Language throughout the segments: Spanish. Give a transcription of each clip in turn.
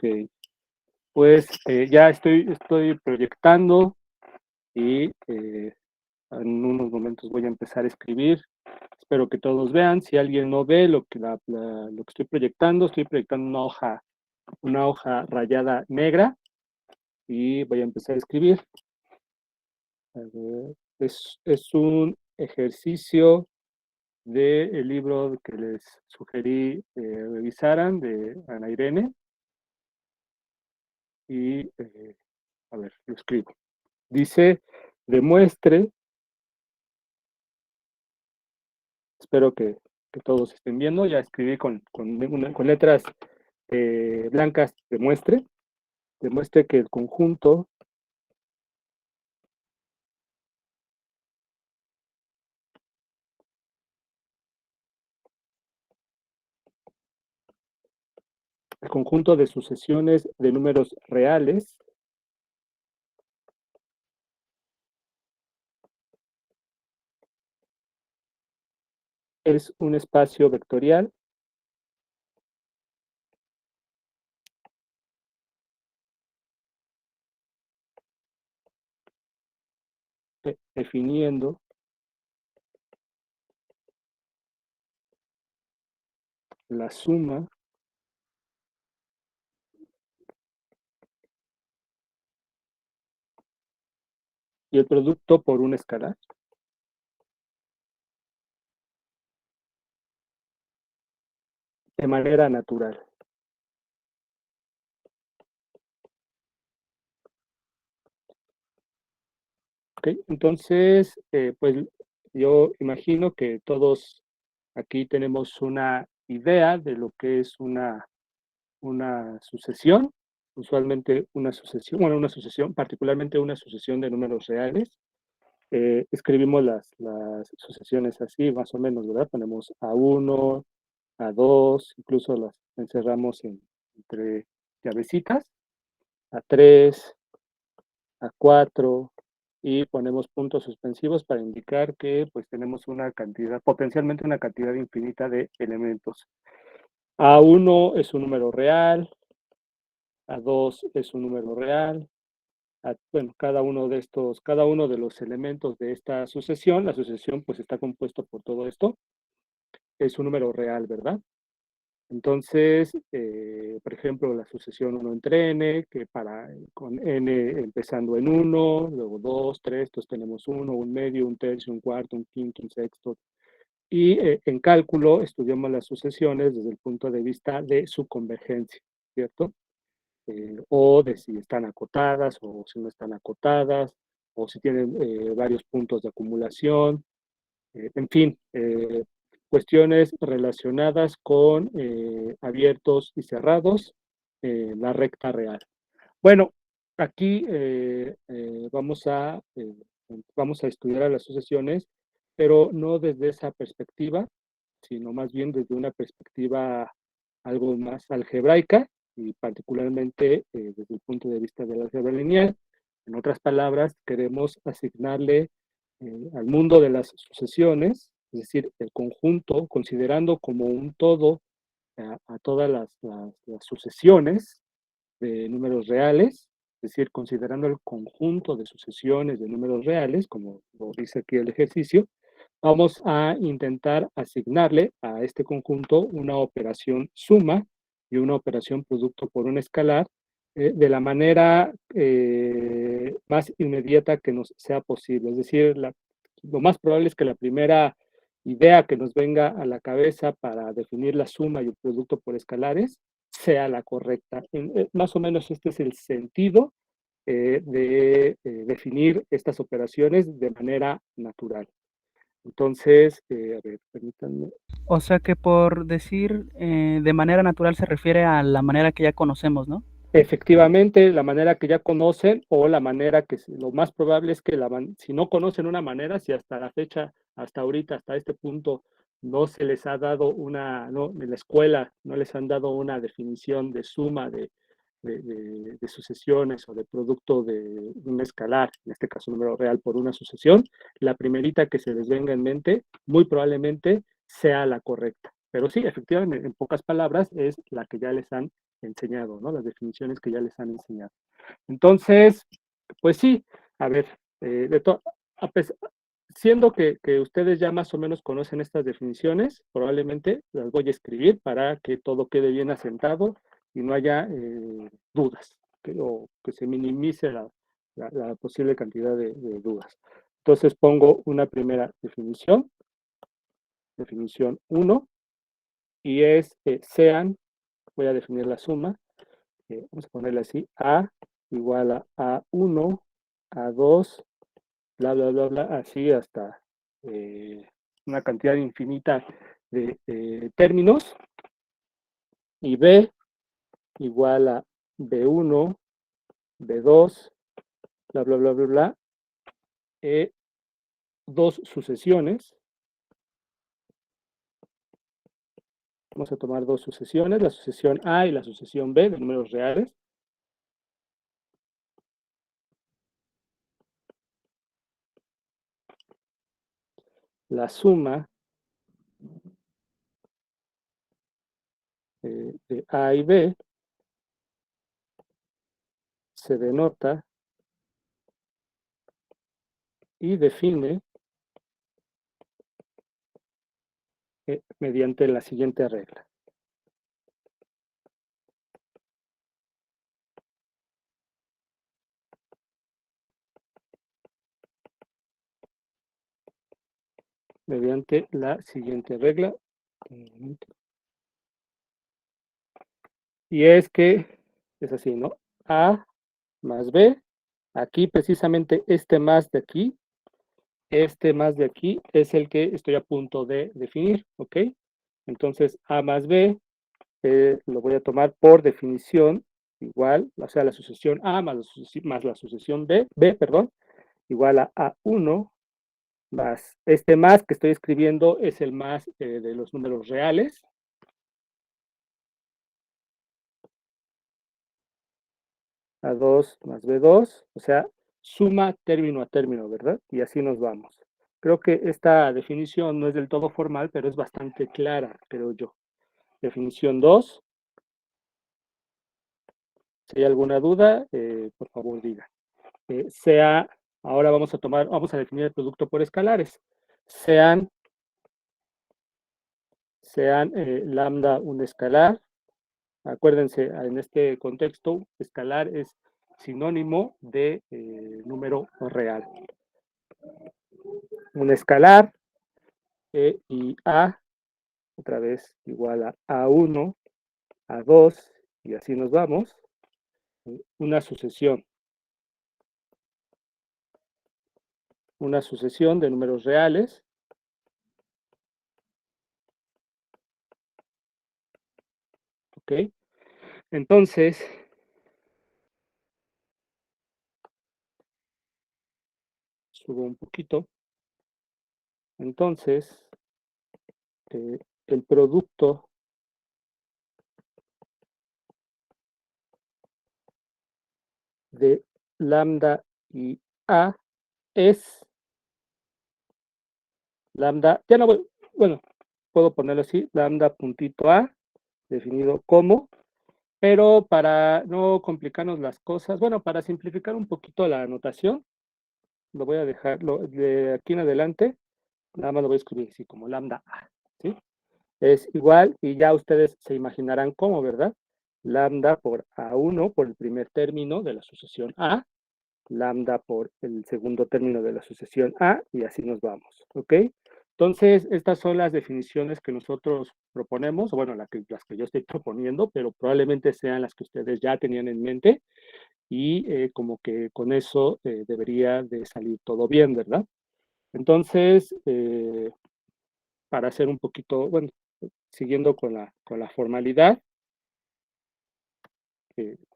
Ok, pues ya estoy proyectando y en unos momentos voy a empezar a escribir. Espero que todos vean. Si alguien no ve lo que, lo que estoy proyectando una hoja rayada negra y voy a empezar a escribir. A ver, es un ejercicio del libro que les sugerí revisaran de Ana Irene. Y a ver, lo escribo. Dice, demuestre, espero que todos estén viendo, ya escribí con letras blancas, demuestre que el conjunto de sucesiones de números reales es un espacio vectorial definiendo la suma y el producto por un escalar de manera natural. ¿Okay? Entonces, pues yo imagino que todos aquí tenemos una idea de lo que es una sucesión, usualmente una sucesión, particularmente una sucesión de números reales. Escribimos las sucesiones así, más o menos, ¿verdad? Ponemos A1, A2, incluso las encerramos entre llavecitas, A3, A4, y ponemos puntos suspensivos para indicar que pues tenemos una cantidad, potencialmente una cantidad infinita de elementos. A1 es un número real, A2 es un número real, bueno, cada uno de los elementos de esta sucesión, la sucesión pues está compuesto por todo esto, es un número real, ¿verdad? Entonces, por ejemplo, la sucesión 1 entre n, que con n empezando en 1, luego 2, 3, entonces tenemos 1, un medio, un tercio, un cuarto, un quinto, un sexto. Y en cálculo estudiamos las sucesiones desde el punto de vista de su convergencia, ¿cierto? O de si están acotadas o si no están acotadas, o si tienen varios puntos de acumulación, en fin, cuestiones relacionadas con abiertos y cerrados, la recta real. Bueno, aquí vamos a estudiar a las sucesiones, pero no desde esa perspectiva, sino más bien desde una perspectiva algo más algebraica y particularmente desde el punto de vista de la álgebra lineal. En otras palabras, queremos asignarle al mundo de las sucesiones, es decir, el conjunto, considerando como un todo a todas las sucesiones de números reales, es decir, considerando el conjunto de sucesiones de números reales, como lo dice aquí el ejercicio, vamos a intentar asignarle a este conjunto una operación suma y una operación producto por un escalar de la manera más inmediata que nos sea posible. Es decir, lo más probable es que la primera idea que nos venga a la cabeza para definir la suma y el producto por escalares sea la correcta. Más o menos este es el sentido de definir estas operaciones de manera natural. Entonces, a ver, permítanme. O sea que por decir de manera natural se refiere a la manera que ya conocemos, ¿no? Efectivamente, la manera que ya conocen o la manera que lo más probable es que si no conocen una manera, si hasta la fecha, hasta ahorita, hasta este punto, no se les ha dado no, en la escuela no les han dado una definición de suma de sucesiones o de producto de un escalar, en este caso número real por una sucesión, la primerita que se les venga en mente, muy probablemente sea la correcta. Pero sí, efectivamente, en pocas palabras, es la que ya les han enseñado, ¿no? Las definiciones que ya les han enseñado. Entonces, pues sí, a ver, siendo que ustedes ya más o menos conocen estas definiciones, probablemente las voy a escribir para que todo quede bien asentado y no haya dudas, o que se minimice la posible cantidad de dudas. Entonces pongo una primera definición, definición 1, y es sean, voy a definir la suma, vamos a ponerle así, A igual a A1, A2, bla, bla, bla, bla, así hasta una cantidad infinita de términos, y B igual a B1, B2, bla, bla, bla, bla, bla, dos sucesiones. Vamos a tomar dos sucesiones, la sucesión A y la sucesión B de números reales. La suma de A y B se denota y define mediante la siguiente regla. Mediante la siguiente regla. Y es que es así, ¿no? A más B, aquí precisamente este más de aquí, este más de aquí es el que estoy a punto de definir, ¿ok? Entonces A más B lo voy a tomar por definición igual, o sea, la sucesión A más la sucesión B, perdón, igual a A1 más este más que estoy escribiendo es el más de los números reales. A2 más B2, o sea, suma término a término, ¿verdad? Y así nos vamos. Creo que esta definición no es del todo formal, pero es bastante clara, creo yo. Definición 2. Si hay alguna duda, por favor diga. Ahora vamos a definir el producto por escalares. Sean lambda un escalar. Acuérdense, en este contexto, escalar es sinónimo de número real. Un escalar y A, otra vez igual a A1, A2, y así nos vamos. Una sucesión de números reales. ¿Ok? Entonces, subo un poquito. Entonces, el producto de lambda y A es lambda, ya no voy, bueno, puedo ponerlo así, lambda puntito A, definido como, pero para no complicarnos las cosas, bueno, para simplificar un poquito la anotación, lo voy a dejar de aquí en adelante, nada más lo voy a escribir así como lambda A, ¿sí? Es igual y ya ustedes se imaginarán cómo, ¿verdad? Lambda por A1 por el primer término de la sucesión A, lambda por el segundo término de la sucesión A y así nos vamos, ¿ok? Entonces, estas son las definiciones que nosotros proponemos, o bueno, las que yo estoy proponiendo, pero probablemente sean las que ustedes ya tenían en mente y como que con eso debería de salir todo bien, ¿verdad? Entonces, para hacer un poquito, bueno, siguiendo con la formalidad,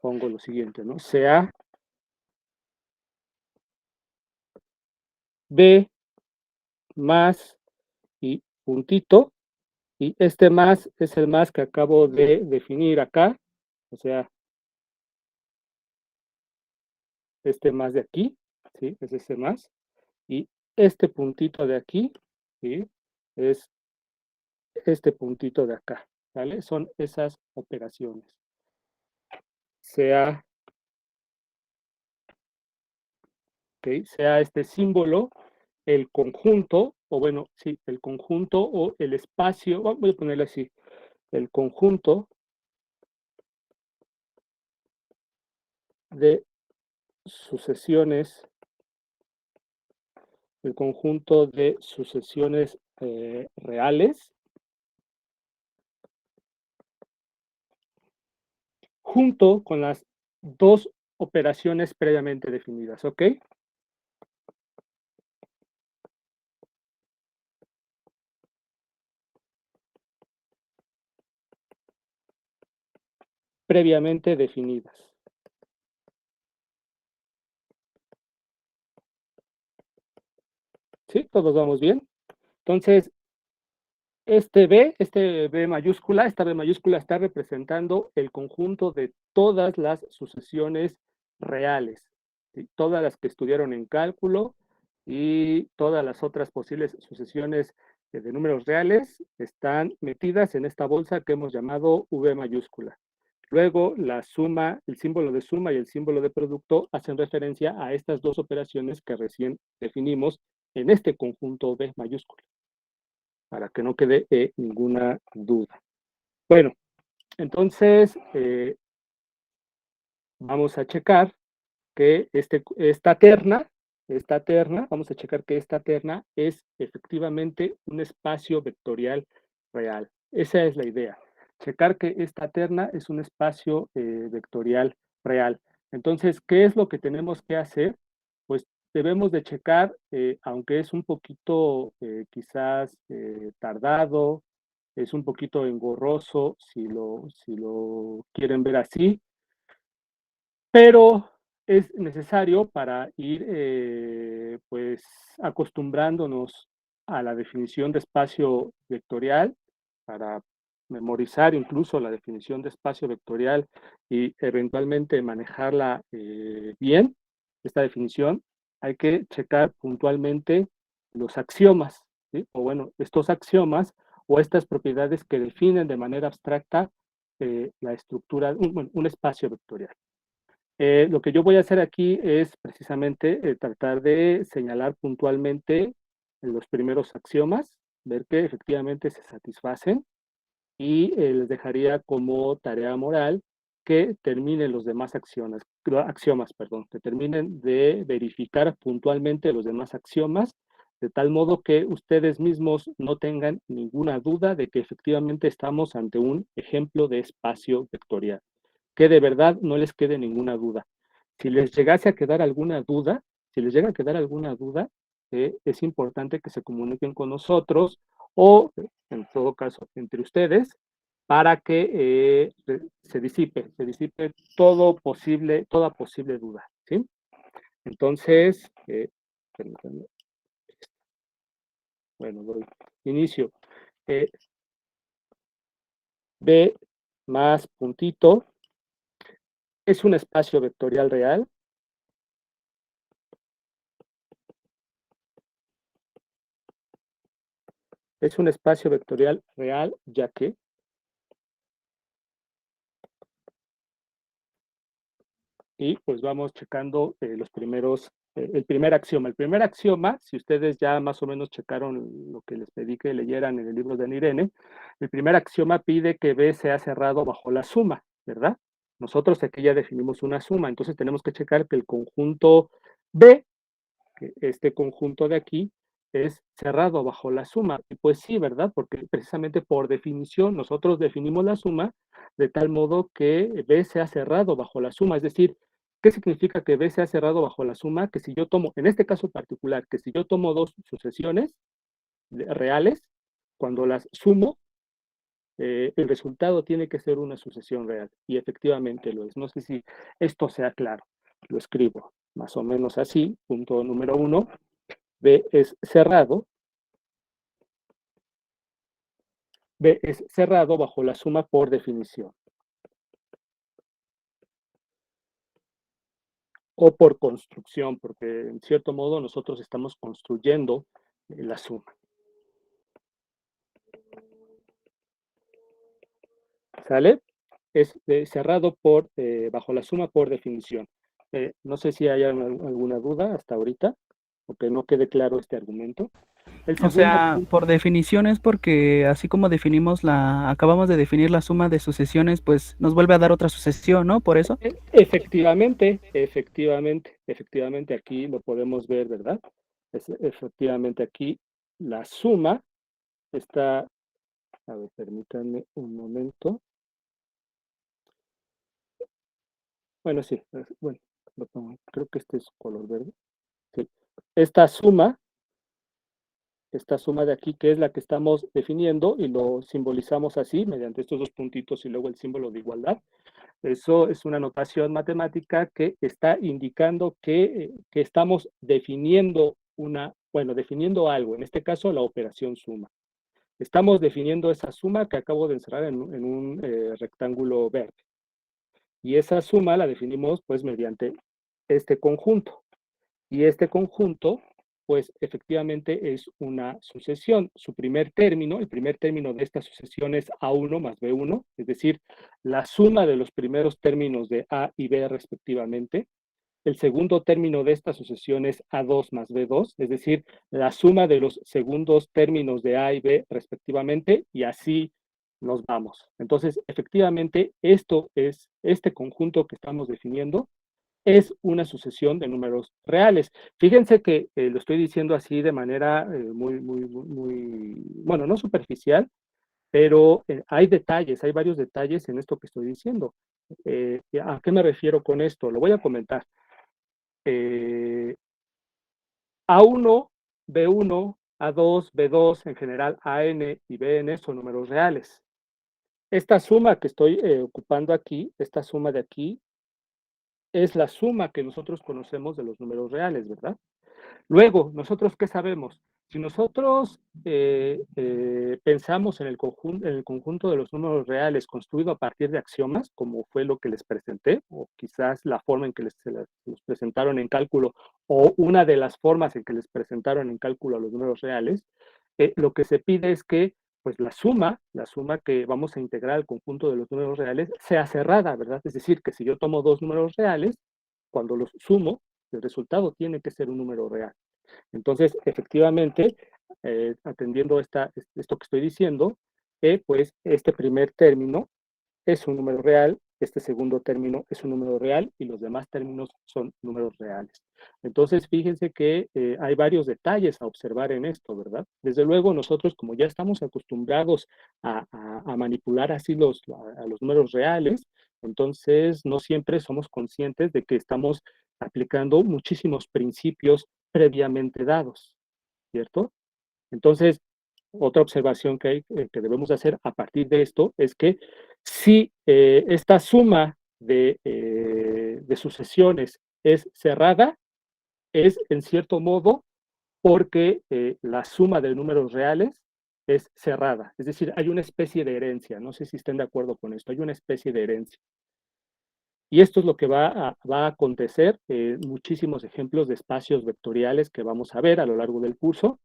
pongo lo siguiente, ¿no? Sea B más y puntito, y este más es el más que acabo de definir acá, o sea, este más de aquí, ¿sí? Es este más, y este puntito de aquí, ¿sí? Es este puntito de acá, ¿vale? Son esas operaciones. sea, ¿ok? Sea este símbolo el conjunto, o bueno, sí, el conjunto o el espacio, voy a ponerle así, el conjunto de sucesiones, el conjunto de sucesiones reales, junto con las dos operaciones previamente definidas, ¿ok? Previamente definidas. ¿Sí? ¿Todos vamos bien? Entonces, esta B mayúscula está representando el conjunto de todas las sucesiones reales, ¿sí? Todas las que estudiaron en cálculo y todas las otras posibles sucesiones de números reales están metidas en esta bolsa que hemos llamado V mayúscula. Luego, la suma, el símbolo de suma y el símbolo de producto hacen referencia a estas dos operaciones que recién definimos en este conjunto B mayúscula, para que no quede ninguna duda. Bueno, entonces vamos a checar que esta terna, vamos a checar que esta terna es efectivamente un espacio vectorial real. Esa es la idea. Checar que esta terna es un espacio vectorial real. Entonces, ¿qué es lo que tenemos que hacer? Pues debemos de checar, aunque es un poquito quizás tardado, es un poquito engorroso si lo quieren ver así, pero es necesario para ir pues acostumbrándonos a la definición de espacio vectorial, para memorizar incluso la definición de espacio vectorial y eventualmente manejarla bien, esta definición, hay que checar puntualmente los axiomas, ¿sí? O bueno, estos axiomas o estas propiedades que definen de manera abstracta la estructura, un espacio vectorial. Lo que yo voy a hacer aquí es precisamente tratar de señalar puntualmente los primeros axiomas, ver que efectivamente se satisfacen y les dejaría como tarea moral que terminen los demás axiomas, perdón, que terminen de verificar puntualmente los demás axiomas, de tal modo que ustedes mismos no tengan ninguna duda de que efectivamente estamos ante un ejemplo de espacio vectorial, que de verdad no les quede ninguna duda. Si les llegase a quedar alguna duda, si les llega a quedar alguna duda, es importante que se comuniquen con nosotros o, en todo caso, entre ustedes, para que se disipe toda posible duda, ¿sí? Entonces, permítanme, bueno, doy inicio. B más puntito es un espacio vectorial real. Es un espacio vectorial real, ya que y pues vamos checando el primer axioma. El primer axioma, si ustedes ya más o menos checaron lo que les pedí que leyeran en el libro de Anirene, el primer axioma pide que B sea cerrado bajo la suma, ¿verdad? Nosotros aquí ya definimos una suma, entonces tenemos que checar que el conjunto B, que este conjunto de aquí, es cerrado bajo la suma. Y pues sí, ¿verdad? Porque precisamente por definición nosotros definimos la suma de tal modo que B sea cerrado bajo la suma. Es decir, ¿qué significa que B sea cerrado bajo la suma? Que si yo tomo, en este caso particular, que si yo tomo dos sucesiones reales, cuando las sumo, el resultado tiene que ser una sucesión real. Y efectivamente lo es. No sé si esto sea claro. Lo escribo más o menos así. Punto número 1. B es cerrado. B es cerrado bajo la suma por definición. O por construcción, porque en cierto modo nosotros estamos construyendo la suma. ¿Sale? es cerrado bajo la suma por definición. No sé si hay alguna duda hasta ahorita, o que no quede claro este argumento. El O segundo sea, punto, por definición es porque así como acabamos de definir la suma de sucesiones, pues nos vuelve a dar otra sucesión, ¿no? Por eso. efectivamente, aquí lo podemos ver, ¿verdad? Efectivamente, aquí la suma está, a ver, permítanme un momento. Bueno, sí, bueno, creo que este es color verde. Sí. Esta suma de aquí, que es la que estamos definiendo y lo simbolizamos así, mediante estos dos puntitos y luego el símbolo de igualdad. Eso es una notación matemática que está indicando que estamos definiendo definiendo algo, en este caso la operación suma. Estamos definiendo esa suma que acabo de encerrar en un rectángulo verde. Y esa suma la definimos pues mediante este conjunto. Y este conjunto, pues efectivamente es una sucesión. Su primer término, el primer término de esta sucesión es A1 más B1, es decir, la suma de los primeros términos de A y B respectivamente. El segundo término de esta sucesión es A2 más B2, es decir, la suma de los segundos términos de A y B respectivamente, y así nos vamos. Entonces, efectivamente, este conjunto que estamos definiendo es una sucesión de números reales. Fíjense que lo estoy diciendo así de manera bueno, no superficial, pero hay varios detalles en esto que estoy diciendo. ¿A qué me refiero con esto? Lo voy a comentar. A1, B1, A2, B2, en general AN y BN son números reales. Esta suma que estoy ocupando aquí, esta suma de aquí, es la suma que nosotros conocemos de los números reales, ¿verdad? Luego, ¿nosotros qué sabemos? Si nosotros pensamos en el conjunto de los números reales construido a partir de axiomas, como fue lo que les presenté, o quizás la forma en que los presentaron en cálculo, o una de las formas en que les presentaron en cálculo a los números reales, lo que se pide es que pues la suma que vamos a integrar al conjunto de los números reales, sea cerrada, ¿verdad? Es decir, que si yo tomo dos números reales, cuando los sumo, el resultado tiene que ser un número real. Entonces, efectivamente, atendiendo esto que estoy diciendo, pues este primer término es un número real, este segundo término es un número real y los demás términos son números reales. Entonces, fíjense que hay varios detalles a observar en esto, ¿verdad? Desde luego, nosotros como ya estamos acostumbrados a manipular así a los números reales, entonces no siempre somos conscientes de que estamos aplicando muchísimos principios previamente dados, ¿cierto? Entonces, otra observación que debemos hacer a partir de esto es que si esta suma de sucesiones es cerrada, es en cierto modo porque la suma de números reales es cerrada. Es decir, hay una especie de herencia. No sé si estén de acuerdo con esto. Hay una especie de herencia. Y esto es lo que va a acontecer en muchísimos ejemplos de espacios vectoriales que vamos a ver a lo largo del curso,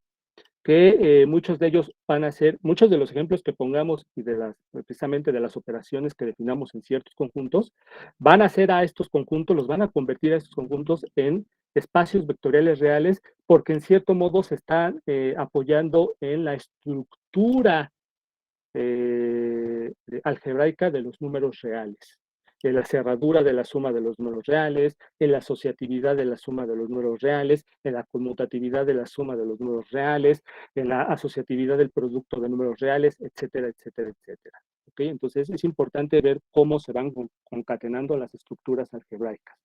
que muchos de ellos van a ser, muchos de los ejemplos que pongamos y precisamente de las operaciones que definamos en ciertos conjuntos, van a ser a estos conjuntos, los van a convertir a estos conjuntos en espacios vectoriales reales, porque en cierto modo se están apoyando en la estructura algebraica de los números reales, en la cerradura de la suma de los números reales, en la asociatividad de la suma de los números reales, en la conmutatividad de la suma de los números reales, en la asociatividad del producto de números reales, etcétera, etcétera, etcétera. ¿Okay? Entonces es importante ver cómo se van concatenando las estructuras algebraicas.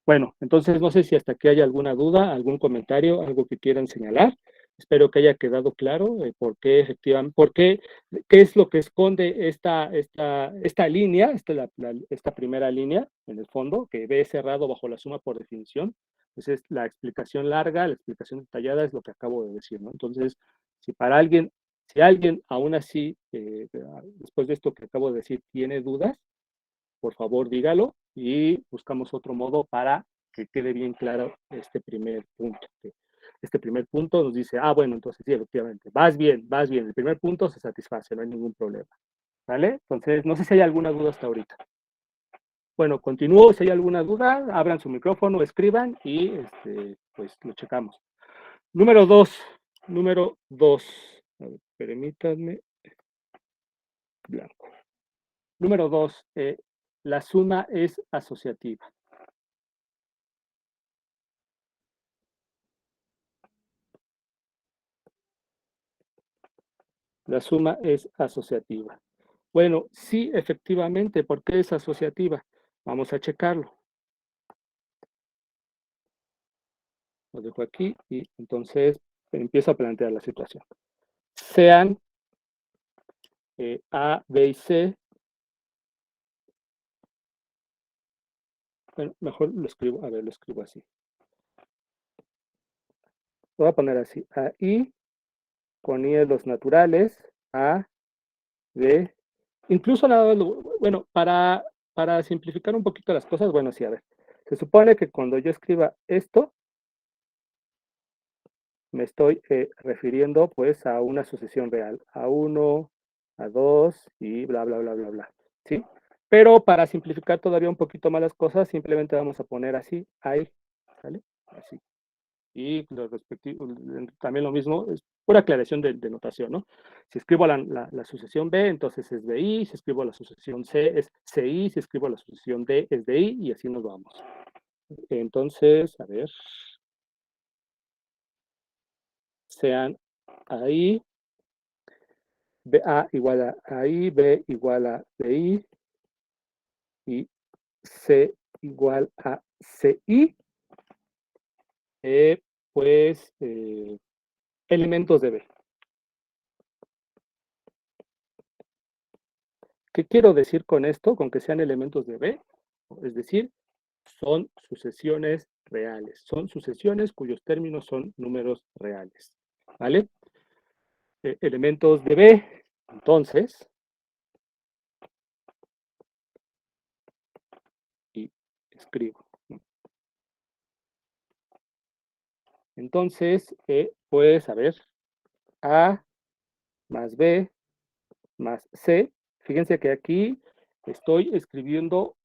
Bueno, entonces no sé si hasta aquí hay alguna duda, algún comentario, algo que quieran señalar. Espero que haya quedado claro por qué efectivamente, qué es lo que esconde esta línea, esta primera línea en el fondo, que ve cerrado bajo la suma por definición. Pues es la explicación larga, la explicación detallada es lo que acabo de decir, ¿no? Entonces, si alguien aún así, después de esto que acabo de decir, tiene dudas, por favor dígalo y buscamos otro modo para que quede bien claro este primer punto. Este primer punto nos dice, bueno, entonces sí, efectivamente, vas bien, el primer punto se satisface, no hay ningún problema. ¿vale? Entonces, no sé si hay alguna duda hasta ahorita. Bueno, continúo. Si hay alguna duda, abran su micrófono, escriban y pues lo checamos. Número 2. Número 2. A ver, permítanme. Blanco. Número 2. La suma es asociativa. La suma es asociativa. Bueno, sí, efectivamente. ¿Por qué es asociativa? Vamos a checarlo. Lo dejo aquí y entonces empiezo a plantear la situación. Sean A, B y C. Bueno, mejor lo escribo, a ver, lo escribo así. Lo voy a poner así. A, I, con I de los naturales. A, B. Incluso, bueno, para simplificar un poquito las cosas, bueno, sí, a ver. Se supone que cuando yo escriba esto, me estoy refiriendo pues a una sucesión real, a 1, a 2 y bla, bla, bla, bla, bla, ¿sí? Pero para simplificar todavía un poquito más las cosas, simplemente vamos a poner así, ahí, ¿sale? Así. Y lo respectivo, también lo mismo, es pura aclaración de notación, ¿no? Si escribo la sucesión B, entonces es BI, si escribo la sucesión C, es CI, si escribo la sucesión D, es DI, y así nos vamos. Entonces, a ver, sean ahí, A igual a AI, B igual a BI y C igual a CI, pues elementos de B. ¿Qué quiero decir con esto? Con que sean elementos de B, es decir, son sucesiones reales, son sucesiones cuyos términos son números reales, ¿vale? Elementos de B, entonces, y escribo. Entonces, pues, a ver, A más B más C. Fíjense que aquí estoy escribiendo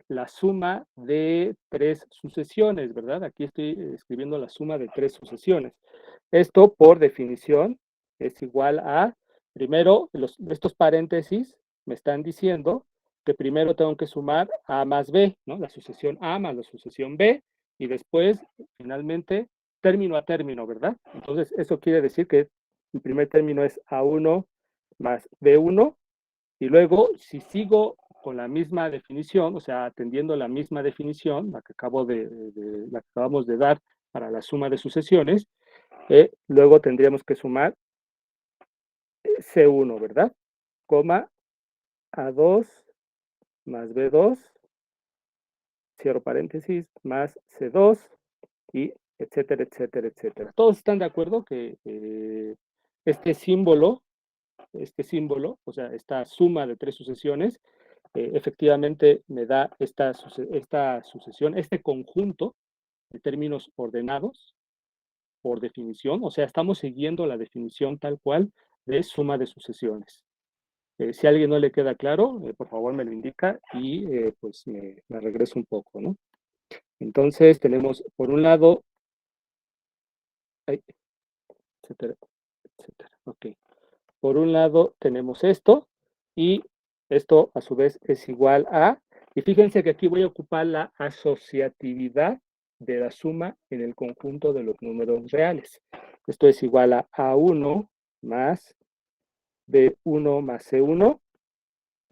la suma de tres sucesiones, ¿verdad? Aquí estoy escribiendo la suma de tres sucesiones. Esto, por definición, es igual a, primero, estos paréntesis me están diciendo que primero tengo que sumar A más B, ¿no? La sucesión A más la sucesión B, y después, finalmente, término a término, ¿verdad? Entonces, eso quiere decir que el primer término es A1 más B1, y luego, si sigo con la misma definición, o sea, atendiendo la misma definición, la que la que acabamos de dar para la suma de sucesiones, luego tendríamos que sumar C1, ¿verdad? Coma A2 más B2, cierro paréntesis, más C2, y etcétera, etcétera, etcétera. ¿Todos están de acuerdo que este símbolo, o sea, esta suma de tres sucesiones, efectivamente me da esta sucesión, este conjunto de términos ordenados por definición? O sea, estamos siguiendo la definición tal cual de suma de sucesiones. Si a alguien no le queda claro, por favor me lo indica y pues me regreso un poco, ¿no? Entonces tenemos por un lado, etcétera, etcétera, ok. Por un lado tenemos esto y esto a su vez es igual a, y fíjense que aquí voy a ocupar la asociatividad de la suma en el conjunto de los números reales. Esto es igual a A1 más B1 más C1,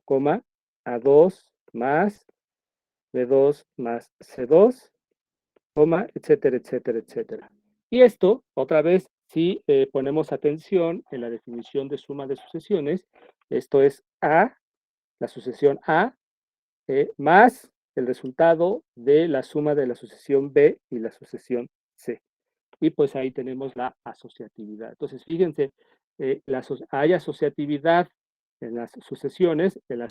coma, A2 más B2 más C2, coma, etcétera, etcétera, etcétera. Y esto, otra vez, si ponemos atención en la definición de suma de sucesiones, esto es A, la sucesión A, más el resultado de la suma de la sucesión B y la sucesión C. Y pues ahí tenemos la asociatividad. Entonces, fíjense, hay asociatividad en las sucesiones, en la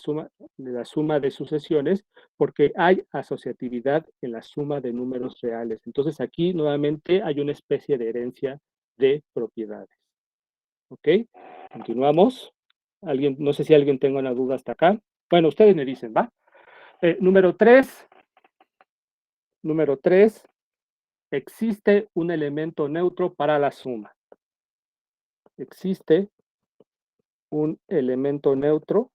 suma de sucesiones, porque hay asociatividad en la suma de números reales. Entonces, aquí nuevamente hay una especie de herencia de propiedades. ¿Ok? Continuamos. ¿Alguien? No sé si alguien tenga una duda hasta acá. Bueno, ustedes me dicen, ¿va? Número 3. Número 3. Existe un elemento neutro para la suma. Existe un elemento neutro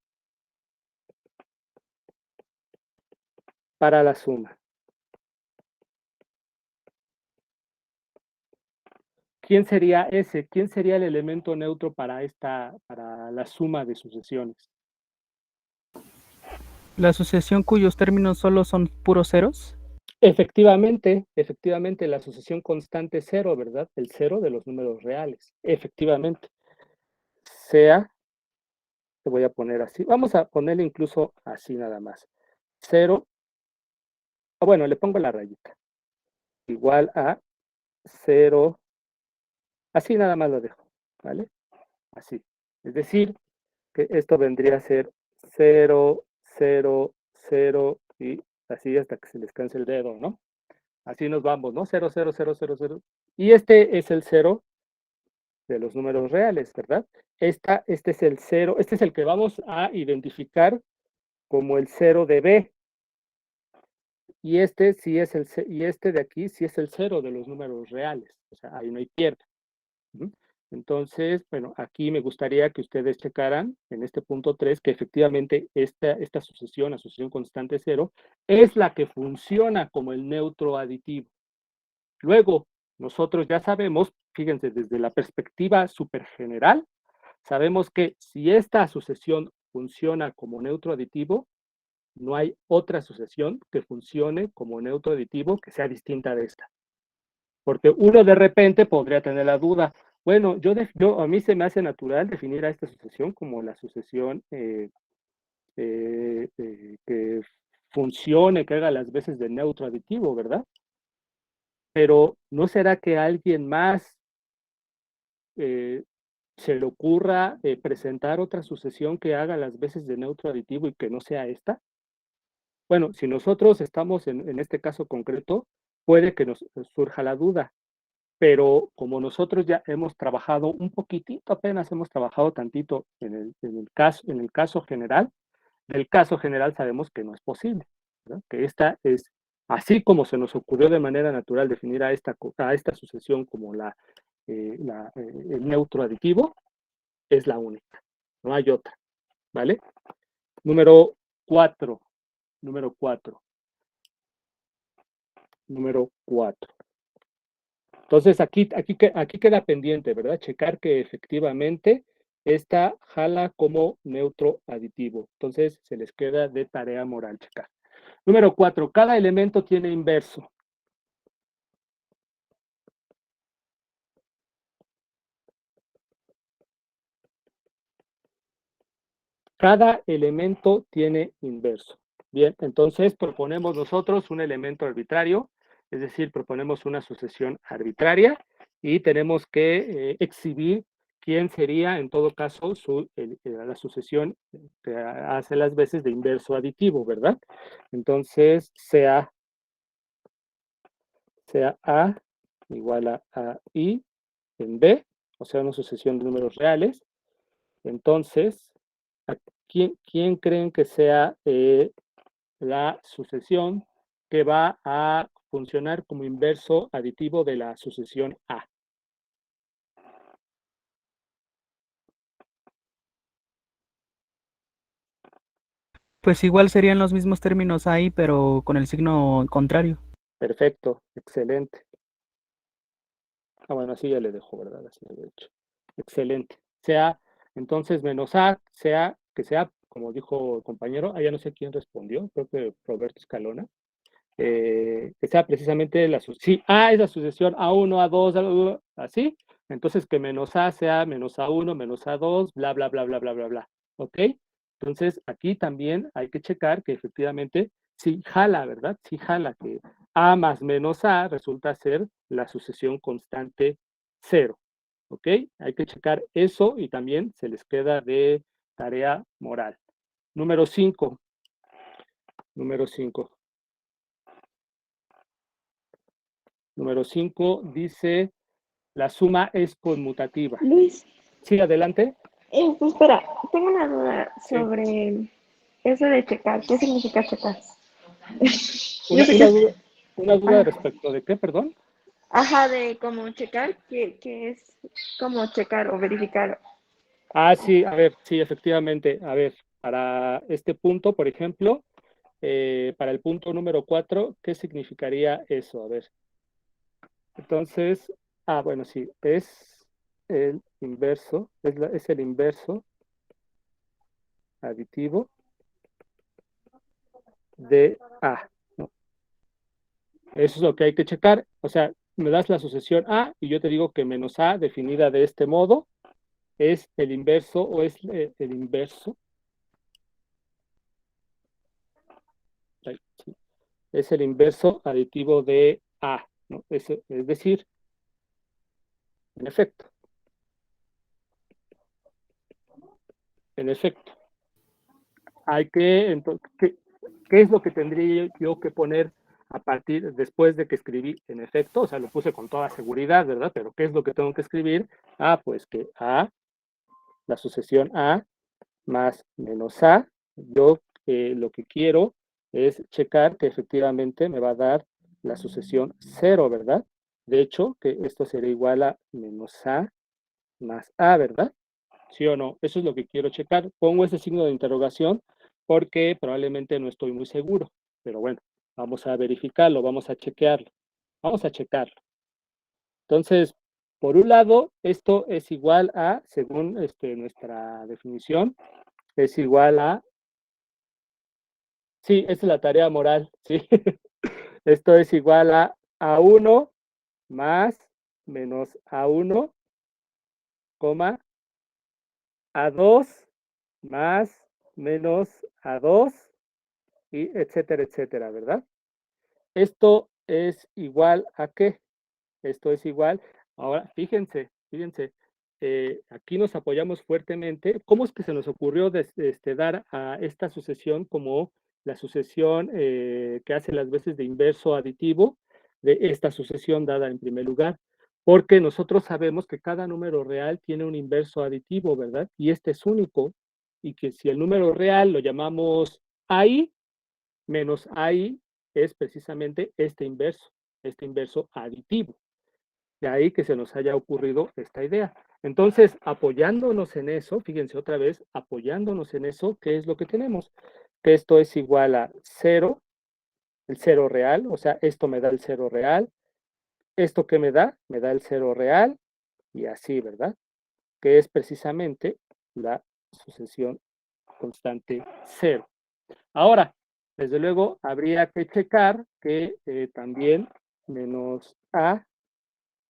para la suma. ¿Quién sería ese? ¿Quién sería el elemento neutro para la suma de sucesiones? La sucesión cuyos términos solo son puros ceros. Efectivamente, la sucesión constante cero, ¿verdad? El cero de los números reales. Efectivamente. Sea, te voy a poner así. Vamos a ponerle incluso así nada más. Cero, bueno, le pongo la rayita. Igual a cero. Así nada más lo dejo, ¿vale? Así. Es decir, que esto vendría a ser 0, 0, 0 y así hasta que se les canse el dedo, ¿no? Así nos vamos, ¿no? 0, 0, 0, 0, 0. Y este es el 0 de los números reales, ¿verdad? Este es el 0, este es el que vamos a identificar como el 0 de B. Y este sí es y este de aquí sí es el 0 de los números reales. O sea, ahí no hay pierde. Entonces, bueno, aquí me gustaría que ustedes checaran en este punto 3 que efectivamente esta sucesión, la sucesión constante cero, es la que funciona como el neutro aditivo. Luego, nosotros ya sabemos, fíjense, desde la perspectiva super general, sabemos que si esta sucesión funciona como neutro aditivo, no hay otra sucesión que funcione como neutro aditivo que sea distinta de esta. Porque uno de repente podría tener la duda, bueno, a mí se me hace natural definir a esta sucesión como la sucesión que funcione, que haga las veces de neutro aditivo, ¿verdad? Pero ¿no será que a alguien más se le ocurra presentar otra sucesión que haga las veces de neutro aditivo y que no sea esta? Bueno, si nosotros estamos en este caso concreto, puede que nos surja la duda, pero como nosotros ya hemos trabajado un poquitito, apenas hemos trabajado tantito en el caso general, del caso general sabemos que no es posible, ¿no? Que esta es, así como se nos ocurrió de manera natural definir a esta sucesión como el neutro aditivo, es la única, no hay otra, ¿vale? Número 4. Número 4. Número 4. Entonces, aquí queda pendiente, ¿verdad? Checar que efectivamente esta jala como neutro aditivo. Entonces, se les queda de tarea moral checar. Número 4. Cada elemento tiene inverso. Cada elemento tiene inverso. Bien, entonces proponemos nosotros un elemento arbitrario, es decir, proponemos una sucesión arbitraria y tenemos que exhibir quién sería, en todo caso, la sucesión que hace las veces de inverso aditivo, ¿verdad? Entonces, sea A igual a I en B, o sea, una sucesión de números reales. Entonces, ¿quién creen que sea la sucesión que va a funcionar como inverso aditivo de la sucesión A? Pues igual serían los mismos términos ahí, pero con el signo contrario. Perfecto, excelente. Bueno, así ya le dejo, ¿verdad? Así le he hecho. Excelente. Entonces, menos A, que sea, como dijo el compañero, ya no sé quién respondió, creo que Roberto Escalona, que sea precisamente si A es la sucesión A1, A2, así, entonces que menos A sea menos A1, menos A2, bla, bla, bla, bla, bla, bla, bla. ¿Ok? Entonces, aquí también hay que checar que efectivamente sí jala, ¿verdad? Sí jala, que A más menos A resulta ser la sucesión constante 0. ¿Ok? Hay que checar eso y también se les queda de tarea moral. Número 5. Número 5. Número 5 dice, la suma es conmutativa. Luis, Sí, adelante. Espera, tengo una duda Sí. sobre eso de checar. ¿Qué significa checar? Yo Una, sé que una es, duda, una duda ah, respecto de qué, perdón. ajá, de cómo checar, que es como checar o verificar. Ah, sí, a ver, sí, efectivamente. A ver, para este punto, por ejemplo, para el punto número 4, ¿qué significaría eso? A ver, entonces, bueno, sí, es el inverso, es el inverso aditivo de A, ¿no? Eso es lo que hay que checar. O sea, me das la sucesión A y yo te digo que menos A, definida de este modo, es el inverso o es el inverso. Ay, sí, es el inverso aditivo de A, ¿no? Es decir, en efecto, en efecto, hay que, entonces, ¿qué es lo que tendría yo que poner a partir, después de que escribí en efecto? O sea, lo puse con toda seguridad, ¿verdad? Pero ¿qué es lo que tengo que escribir? Pues que A, la sucesión A más menos A, yo lo que quiero es checar que efectivamente me va a dar la sucesión 0, ¿verdad? De hecho, que esto sería igual a menos A más A, ¿verdad? ¿Sí o no? Eso es lo que quiero checar. Pongo ese signo de interrogación porque probablemente no estoy muy seguro. Pero bueno, vamos a verificarlo, vamos a chequearlo. Vamos a checarlo. Entonces, por un lado, esto es igual a, según nuestra definición, es igual a, sí, esa es la tarea moral, sí. Esto es igual a 1 más menos A1, coma, A2 más menos A2, y etcétera, etcétera, ¿verdad? Esto es igual a qué? Esto es igual. Ahora, fíjense, aquí nos apoyamos fuertemente. ¿Cómo es que se nos ocurrió dar a esta sucesión como la sucesión que hace las veces de inverso aditivo de esta sucesión dada en primer lugar? Porque nosotros sabemos que cada número real tiene un inverso aditivo, ¿verdad? Y este es único. Y que si el número real lo llamamos AI, menos AI es precisamente este inverso aditivo. De ahí que se nos haya ocurrido esta idea. Entonces, apoyándonos en eso, fíjense otra vez, apoyándonos en eso, ¿qué es lo que tenemos? Que esto es igual a 0, el 0 real, o sea, esto me da el 0 real, esto que me da el 0 real, y así, ¿verdad? Que es precisamente la sucesión constante 0. Ahora, desde luego, habría que checar que también menos A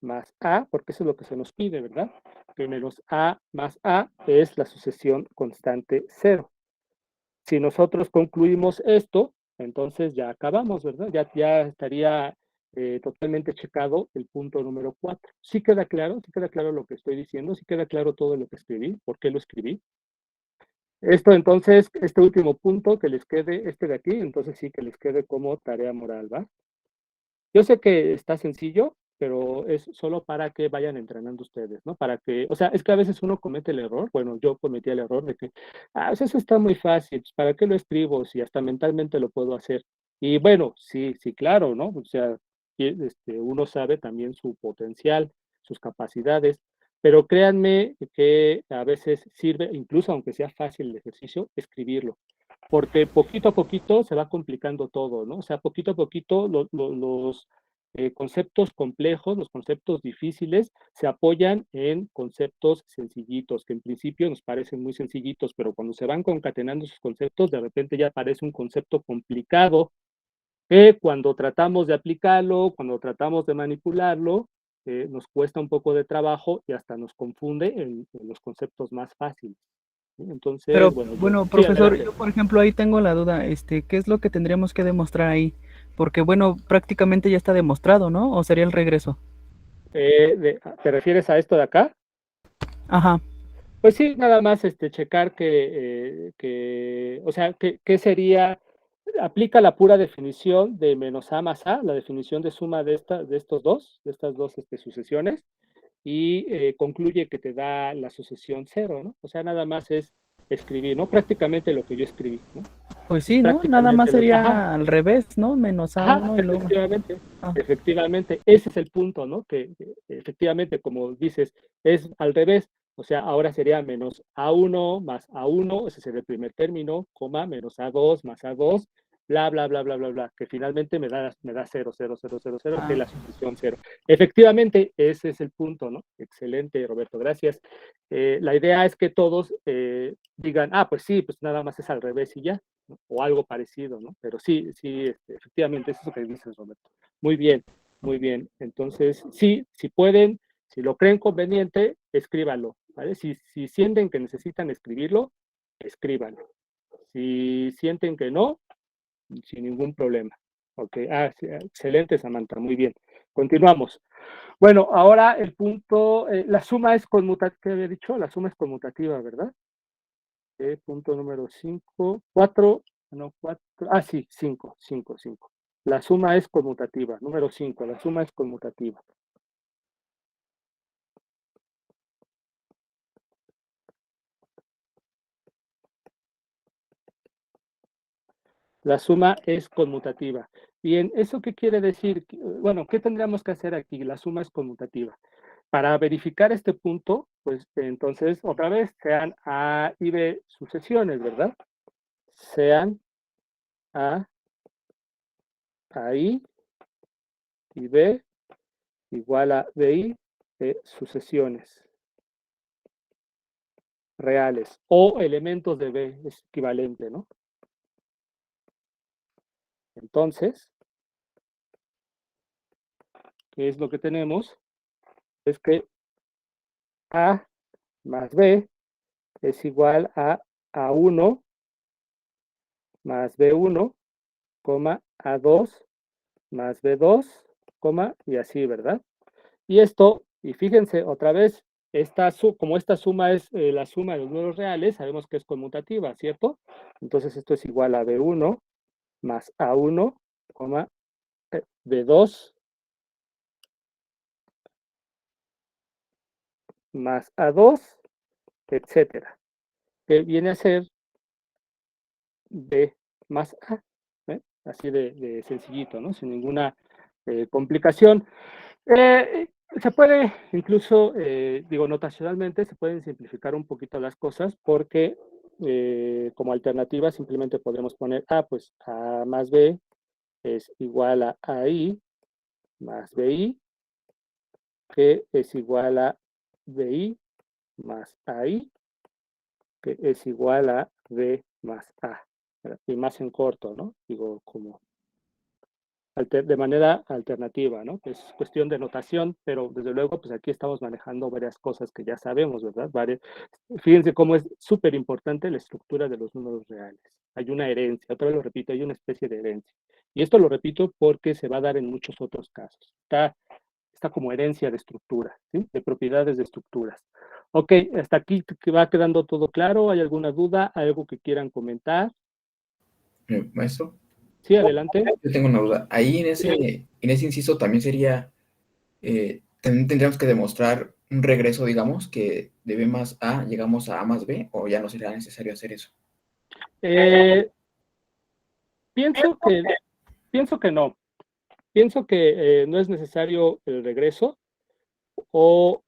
más A, porque eso es lo que se nos pide, ¿verdad? Que menos A más A es la sucesión constante 0. Si nosotros concluimos esto, entonces ya acabamos, ¿verdad? Ya estaría totalmente checado el punto número 4. ¿Sí queda claro? ¿Sí queda claro lo que estoy diciendo? ¿Sí queda claro todo lo que escribí? ¿Por qué lo escribí? Esto entonces, este último punto que les quede, este de aquí, entonces sí que les quede como tarea moral, ¿va? Yo sé que está sencillo, pero es solo para que vayan entrenando ustedes, ¿no? Para que, o sea, es que a veces uno comete el error, bueno, yo cometí el error de que, pues eso está muy fácil, pues, ¿para qué lo escribo si hasta mentalmente lo puedo hacer? Y bueno, sí, sí, claro, ¿no? O sea, uno sabe también su potencial, sus capacidades, pero créanme que a veces sirve, incluso aunque sea fácil el ejercicio, escribirlo porque poquito a poquito se va complicando todo, ¿no? O sea, poquito a poquito los conceptos complejos, los conceptos difíciles, se apoyan en conceptos sencillitos, que en principio nos parecen muy sencillitos, pero cuando se van concatenando esos conceptos, de repente ya parece un concepto complicado, que cuando tratamos de aplicarlo, cuando tratamos de manipularlo, nos cuesta un poco de trabajo y hasta nos confunde en los conceptos más fáciles. ¿Sí? Entonces, Pero bueno, bueno, sí, profesor, adelante. yo por ejemplo ahí tengo la duda, ¿qué es lo que tendríamos que demostrar ahí? Porque bueno, prácticamente ya está demostrado, ¿no? ¿O sería el regreso? ¿Te refieres a esto de acá? Ajá. Pues sí, nada más checar o sea, ¿qué sería? Aplica la pura definición de menos A más A, la definición de suma de estas dos sucesiones, y concluye que te da la sucesión 0, ¿no? O sea, nada más es escribir, ¿no? Prácticamente lo que yo escribí, ¿no? Pues Es sí, ¿no? Nada más prácticamente ajá, sería al revés, ¿no? Menos a ajá, uno y luego. efectivamente, Ah, efectivamente, ese es el punto, ¿no? Que efectivamente, como dices, es al revés, o sea, ahora sería menos A1 más A1, ese sería el primer término, coma, menos A2 más A2, bla, bla, bla, bla, bla, bla, que finalmente me da 0, 0, 0, 0, 0, que es ah, la sucesión 0. Efectivamente, ese es el punto, ¿no? Excelente, Roberto, gracias. La idea es que todos digan, ah, pues sí, pues nada más es al revés y ya, ¿no? O algo parecido, ¿no? Pero sí, sí, efectivamente, eso es lo que dices, Roberto. Muy bien, muy bien. Entonces, sí, si pueden, si lo creen conveniente, escríbanlo, ¿vale? Si sienten que necesitan escribirlo, escríbanlo. Si sienten que no, sin ningún problema. Ok, sí, excelente, Samantha, muy bien. Continuamos. Bueno, ahora el punto, la suma es conmutativa, ¿qué había dicho? La suma es conmutativa, ¿verdad? Punto número 5, 4, no, 4, sí, 5, 5, 5. La suma es conmutativa. Número 5, la suma es conmutativa. La suma es conmutativa. Bien, ¿eso qué quiere decir? Bueno, ¿qué tendríamos que hacer aquí? La suma es conmutativa. Para verificar este punto, pues entonces otra vez sean A y B sucesiones, ¿verdad? Sean A, I y B igual a BI de sucesiones reales o elementos de B, es equivalente, ¿no? Entonces, ¿qué es lo que tenemos? Es que A más B es igual a A1 más B1, A2 más B2, y así, ¿verdad? Y esto, y fíjense otra vez, como esta suma es la suma de los números reales, sabemos que es conmutativa, ¿cierto? Entonces esto es igual a B1 más A1, B2 más A2, etcétera, que viene a ser B más A, así de sencillito, ¿no? Sin ninguna complicación. Eh, Se puede incluso, digo, notacionalmente, se pueden simplificar un poquito las cosas porque como alternativa simplemente podemos poner A, pues A más B es igual a AI más BI, que es igual a BI más AI, que es igual a B más A. Y más en corto, ¿no? Digo, como de manera alternativa, ¿no? Es cuestión de notación, pero desde luego, pues aquí estamos manejando varias cosas que ya sabemos, ¿verdad? Fíjense cómo es súper importante la estructura de los números reales. Hay una herencia, otra vez lo repito, hay una especie de herencia. Y esto lo repito porque se va a dar en muchos otros casos. Está como herencia de estructura, ¿sí? De propiedades de estructuras. Ok, hasta aquí va quedando todo claro. ¿Hay alguna duda? ¿Algo que quieran comentar? Maestro, Sí, adelante. yo tengo una duda. Ahí en ese inciso también sería, también tendríamos que demostrar un regreso, digamos, que de B más A llegamos a A más B, o ya no sería necesario hacer eso. Eh, pienso que, pienso que no. Pienso que no es necesario el regreso o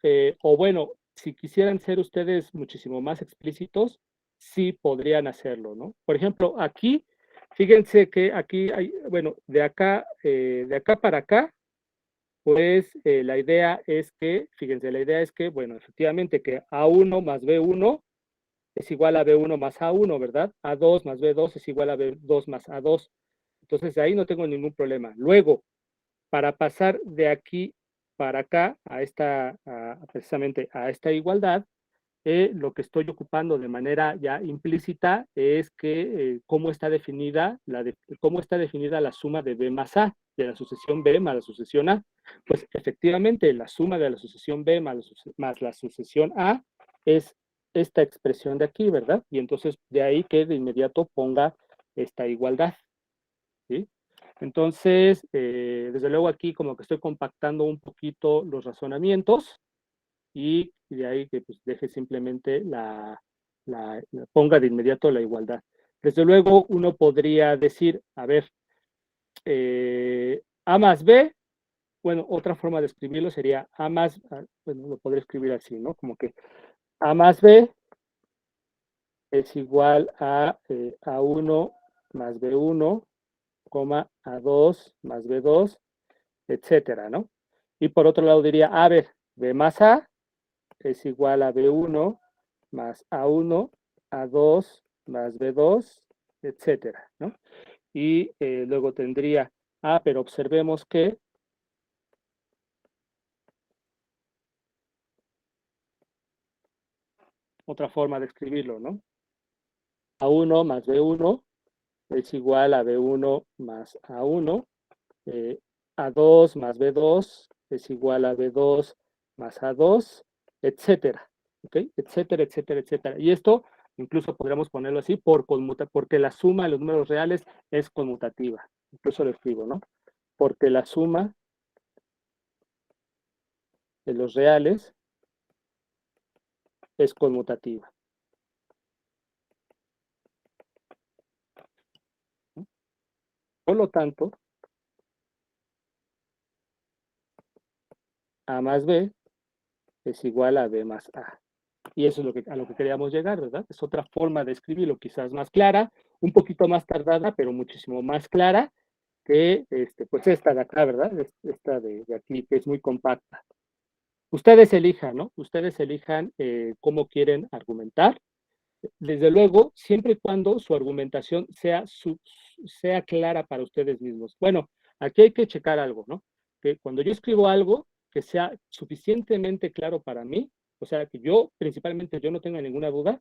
bueno, si quisieran ser ustedes muchísimo más explícitos, sí podrían hacerlo, ¿no? Por ejemplo, aquí, fíjense que aquí hay, bueno, de acá para acá, pues la idea es que, fíjense, la idea es que, bueno, efectivamente que A1 más B1 es igual a B1 más A1, ¿verdad? A2 más B2 es igual a B2 más A2. Entonces, de ahí no tengo ningún problema. Luego, para pasar de aquí para acá, precisamente a esta igualdad, lo que estoy ocupando de manera ya implícita es que cómo está definida la suma de B más A, de la sucesión B más la sucesión A. Pues efectivamente la suma de la sucesión B más la sucesión A es esta expresión de aquí, ¿verdad? Y entonces de ahí que de inmediato ponga esta igualdad, ¿sí? Entonces, desde luego aquí como que estoy compactando un poquito los razonamientos, y de ahí que pues, deje simplemente ponga de inmediato la igualdad. Desde luego uno podría decir, a ver, A más B, bueno, otra forma de escribirlo sería bueno, lo podría escribir así, ¿no? Como que A más B es igual a A1 más B1, A2 más B2, etcétera, ¿no? Y por otro lado diría, a ver, B más A es igual a B1 más A1, A2 más B2, etcétera, ¿no? Y luego tendría pero observemos que otra forma de escribirlo, ¿no? A1 más B1 es igual a B1 más A1, A2 más B2 es igual a B2 más A2, etcétera, ¿ok? Etcétera, etcétera, etcétera. Y esto incluso podríamos ponerlo así porque la suma de los números reales es conmutativa. Incluso lo escribo, ¿no? Porque la suma de los reales es conmutativa. Por lo tanto, A más B es igual a B más A. Y eso es a lo que queríamos llegar, ¿verdad? Es otra forma de escribirlo, quizás más clara, un poquito más tardada, pero muchísimo más clara que pues esta de acá, ¿verdad? Esta de aquí, que es muy compacta. Ustedes elijan, ¿no? Ustedes elijan cómo quieren argumentar. Desde luego, siempre y cuando su argumentación sea clara para ustedes mismos. Bueno, aquí hay que checar algo, ¿no? Que cuando yo escribo algo que sea suficientemente claro para mí, o sea, que yo, principalmente, yo no tenga ninguna duda,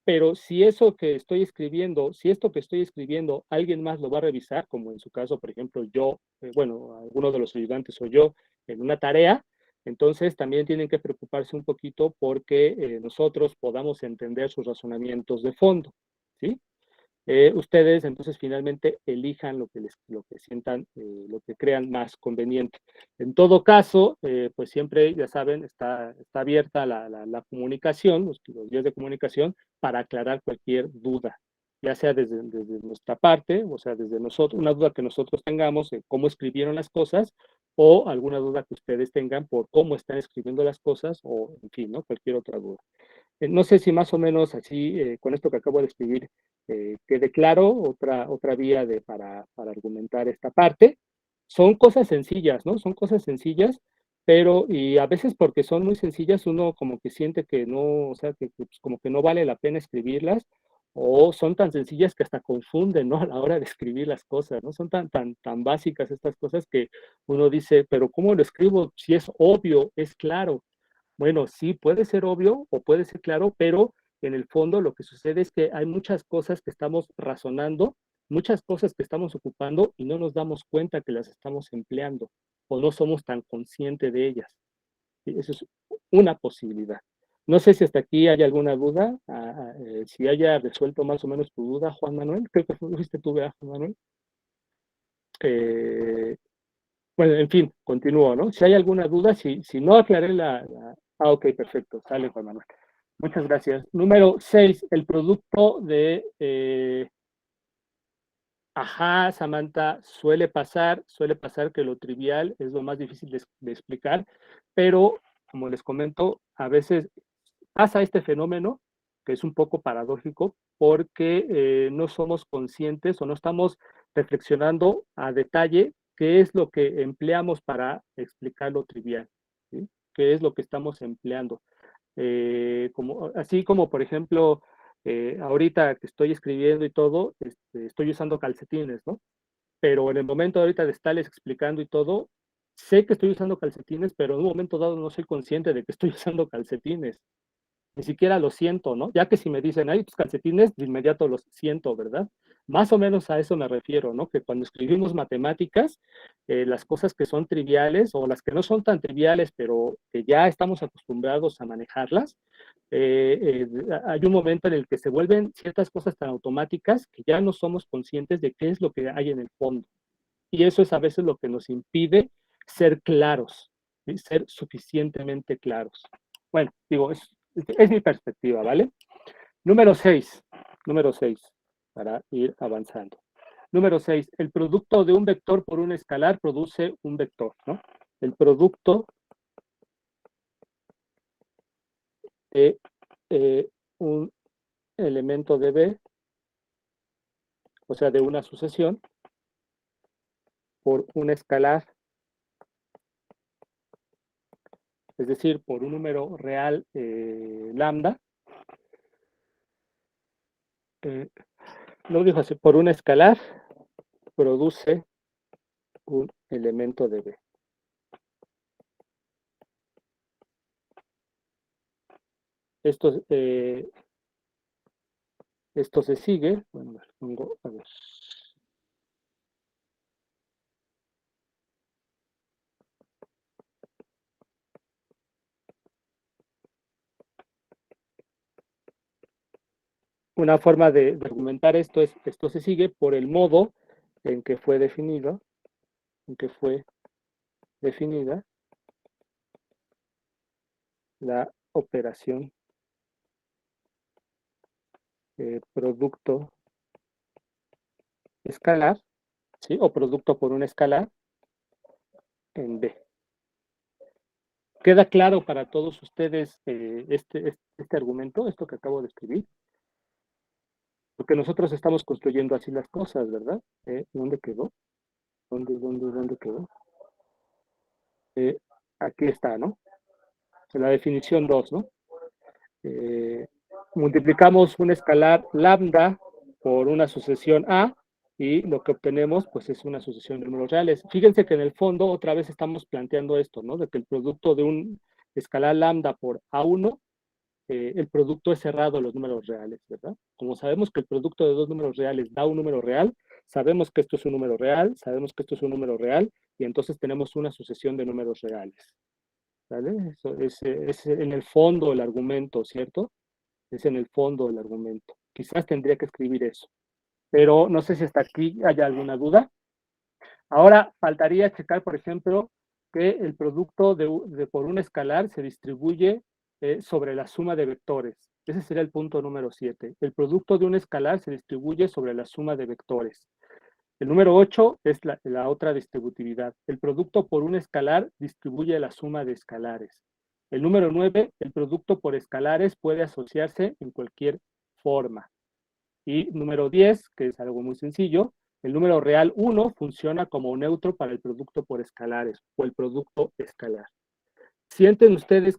pero si eso que estoy escribiendo, si esto que estoy escribiendo, alguien más lo va a revisar, como en su caso, por ejemplo, yo, bueno, alguno de los ayudantes o yo, en una tarea, entonces también tienen que preocuparse un poquito porque nosotros podamos entender sus razonamientos de fondo, ¿sí? Ustedes entonces finalmente elijan lo que sientan, lo que crean más conveniente. En todo caso, pues siempre, ya saben, está abierta la comunicación, los días de comunicación, para aclarar cualquier duda, ya sea desde nuestra parte, o sea, desde nosotros, una duda que nosotros tengamos de cómo escribieron las cosas, o alguna duda que ustedes tengan por cómo están escribiendo las cosas, o en fin, ¿no? Cualquier otra duda. No sé si más o menos así, con esto que acabo de escribir, quede claro, otra vía para argumentar esta parte. Son cosas sencillas, ¿no? Son cosas sencillas, pero y a veces porque son muy sencillas uno como que siente que no, o sea, que pues, como que no vale la pena escribirlas, o son tan sencillas que hasta confunden, ¿no? A la hora de escribir las cosas, ¿no? Son tan básicas estas cosas que uno dice, pero ¿cómo lo escribo? Si es obvio, es claro. Bueno, sí, puede ser obvio o puede ser claro, pero en el fondo lo que sucede es que hay muchas cosas que estamos razonando, muchas cosas que estamos ocupando y no nos damos cuenta que las estamos empleando o no somos tan conscientes de ellas. ¿Sí? Eso es una posibilidad. No sé si hasta aquí hay alguna duda, si haya resuelto más o menos tu duda, Juan Manuel. Creo que fuiste tú, ¿verdad, Juan Manuel? Bueno, en fin, continúo, ¿no? Si hay alguna duda, si no aclaré ok, perfecto, sale Juan Manuel. Muchas gracias. Número 6, el producto de... ajá, Samantha, suele pasar que lo trivial es lo más difícil de explicar, pero como les comento, a veces pasa este fenómeno que es un poco paradójico porque no somos conscientes o no estamos reflexionando a detalle qué es lo que empleamos para explicar lo trivial, ¿sí? ¿Qué es lo que estamos empleando? Así como, por ejemplo, ahorita que estoy escribiendo y todo, estoy usando calcetines, ¿no? Pero en el momento ahorita de estarles explicando y todo, sé que estoy usando calcetines, pero en un momento dado no soy consciente de que estoy usando calcetines. Ni siquiera lo siento, ¿no? Ya que si me dicen, ay, tus calcetines, de inmediato los siento, ¿verdad? Más o menos a eso me refiero, ¿no? Que cuando escribimos matemáticas, las cosas que son triviales o las que no son tan triviales, pero que ya estamos acostumbrados a manejarlas, hay un momento en el que se vuelven ciertas cosas tan automáticas que ya no somos conscientes de qué es lo que hay en el fondo. Y eso es a veces lo que nos impide ser claros, ¿sí? Ser suficientemente claros. Bueno, digo, es mi perspectiva, ¿vale? Número 6, para ir avanzando. Número 6, el producto de un vector por un escalar produce un vector, ¿no? El producto de un elemento de B, o sea, de una sucesión, por un escalar, es decir, por un número real lambda, lo dijo así, por un escalar produce un elemento de B. Esto se sigue, bueno, pongo, a ver. Una forma de argumentar esto es, esto se sigue por el modo en que fue definido, en que fue definida la operación producto escalar, ¿sí? O producto por un escalar en B. ¿Queda claro para todos ustedes este argumento, esto que acabo de escribir? Porque nosotros estamos construyendo así las cosas, ¿verdad? ¿Dónde quedó? ¿Dónde quedó? Aquí está, ¿no? En la definición 2, ¿no? Multiplicamos un escalar lambda por una sucesión A y lo que obtenemos pues es una sucesión de números reales. Fíjense que en el fondo otra vez estamos planteando esto, ¿no? De que el producto de un escalar lambda por A1, el producto es cerrado a los números reales, ¿verdad? Como sabemos que el producto de dos números reales da un número real, sabemos que esto es un número real, sabemos que esto es un número real y entonces tenemos una sucesión de números reales. ¿Vale? Eso es en el fondo el argumento, ¿cierto? Es en el fondo del argumento. Quizás tendría que escribir eso. Pero no sé si hasta aquí haya alguna duda. Ahora faltaría checar, por ejemplo, que el producto por un escalar se distribuye sobre la suma de vectores. Ese sería el punto número 7. El producto de un escalar se distribuye sobre la suma de vectores. El número 8 es la otra distributividad. El producto por un escalar distribuye la suma de escalares. El número 9, el producto por escalares puede asociarse en cualquier forma. Y número 10, que es algo muy sencillo, el número real 1 funciona como neutro para el producto por escalares o el producto escalar. Sienten ustedes